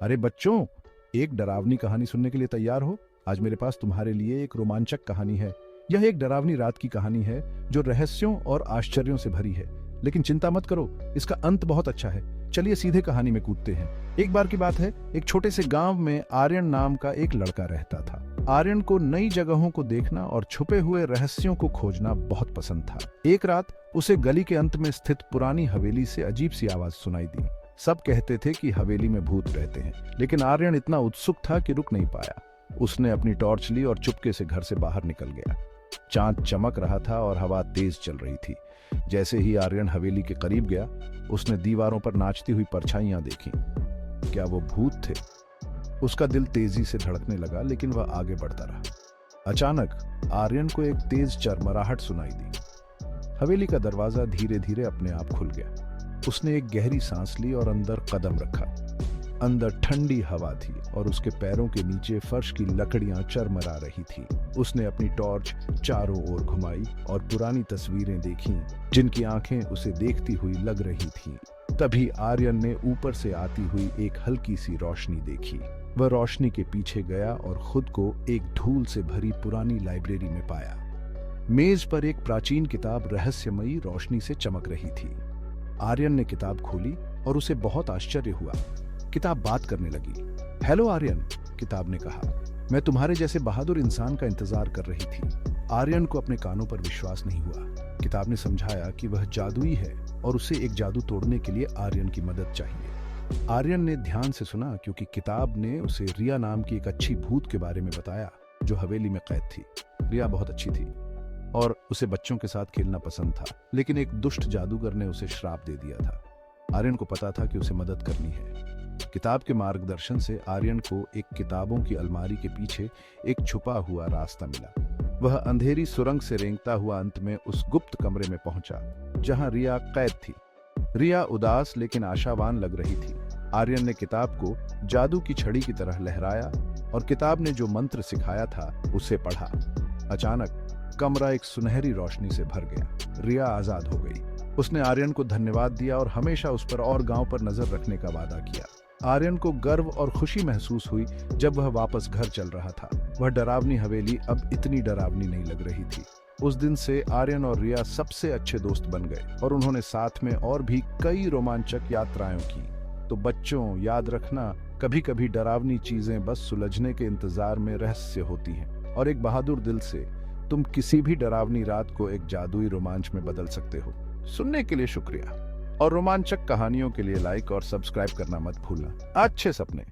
अरे बच्चों, एक डरावनी कहानी सुनने के लिए तैयार हो? आज मेरे पास तुम्हारे लिए एक रोमांचक कहानी है। यह एक डरावनी रात की कहानी है जो रहस्यों और आश्चर्यों से भरी है। लेकिन चिंता मत करो, इसका अंत बहुत अच्छा है। चलिए सीधे कहानी में कूदते हैं। एक बार की बात है, एक छोटे से गांव में आर्यन नाम का एक लड़का रहता था। आर्यन को नई जगहों को देखना और छुपे हुए रहस्यों को खोजना बहुत पसंद था। एक रात उसे गली के अंत में स्थित पुरानी हवेली से अजीब सी आवाज सुनाई दी। सब कहते थे कि हवेली में भूत रहते हैं, लेकिन आर्यन इतना उत्सुक था कि रुक नहीं पाया। उसने अपनी टॉर्च ली और चुपके से घर से बाहर निकल गया। चांद चमक रहा था और हवा तेज चल रही थी। जैसे ही आर्यन हवेली के करीब गया, उसने दीवारों पर नाचती हुई परछाइयां देखी। क्या वो भूत थे? उसका दिल तेजी से धड़कने लगा, लेकिन वह आगे बढ़ता रहा। अचानक आर्यन को एक तेज चरमराहट सुनाई दी। हवेली का दरवाजा धीरे धीरे अपने आप खुल गया। उसने एक गहरी सांस ली और अंदर कदम रखा। अंदर ठंडी हवा थी और उसके पैरों के नीचे फर्श की लकड़ियां चरमरा रही थी। उसने अपनी टॉर्च चारों ओर घुमाई और पुरानी तस्वीरें देखीं, जिनकी आंखें उसे देखती हुई लग रही थीं। तभी आर्यन ने ऊपर से आती हुई एक हल्की सी रोशनी देखी। वह रोशनी के पीछे गया और खुद को एक धूल से भरी पुरानी लाइब्रेरी में पाया। मेज पर एक प्राचीन किताब रहस्यमयी रोशनी से चमक रही थी। आर्यन ने किताब खोली और उसे बहुत आश्चर्य हुआ। किताब बात करने लगी। हेलो आर्यन, किताब ने कहा, मैं तुम्हारे जैसे बहादुर इंसान का इंतजार कर रही थी। आर्यन को अपने कानों पर विश्वास नहीं हुआ। किताब ने समझाया कि वह जादुई है और उसे एक जादू तोड़ने के लिए आर्यन की मदद चाहिए। आर्यन ने ध्यान से सुना, क्योंकि किताब ने उसे रिया नाम की एक अच्छी भूत के बारे में बताया जो हवेली में कैद थी। रिया बहुत अच्छी थी और उसे बच्चों के साथ खेलना पसंद था, लेकिन एक दुष्ट जादूगर ने उसे श्राप दे दिया था। आर्यन को पता था कि उसे मदद करनी है। किताब के मार्गदर्शन से आर्यन को एक किताबों की अलमारी के पीछे एक छुपा हुआ रास्ता मिला। वह अंधेरी सुरंग से रेंगता हुआ अंत में उस गुप्त कमरे में पहुंचा जहां रिया कैद थी। रिया उदास लेकिन आशावान लग रही थी। आर्यन ने किताब को जादू की छड़ी की तरह लहराया और किताब ने जो मंत्र सिखाया था उसे पढ़ा। अचानक कमरा एक सुनहरी रोशनी से भर गया। रिया आजाद हो गई। उसने आर्यन को धन्यवाद दिया और हमेशा उस पर और गांव पर नजर रखने का वादा किया। आर्यन को गर्व और खुशी महसूस हुई जब वह वापस घर चल रहा था। वह डरावनी हवेली अब इतनी डरावनी नहीं लग रही थी। उस दिन से आर्यन और रिया सबसे अच्छे दोस्त बन गए और उन्होंने साथ में और भी कई रोमांचक यात्राएं की। तो बच्चों, याद रखना, कभी कभी डरावनी चीजें बस सुलझने के इंतजार में रहस्य होती हैं, और एक बहादुर दिल से तुम किसी भी डरावनी रात को एक जादुई रोमांच में बदल सकते हो। सुनने के लिए शुक्रिया, और रोमांचक कहानियों के लिए लाइक और सब्सक्राइब करना मत भूलना। अच्छे सपने।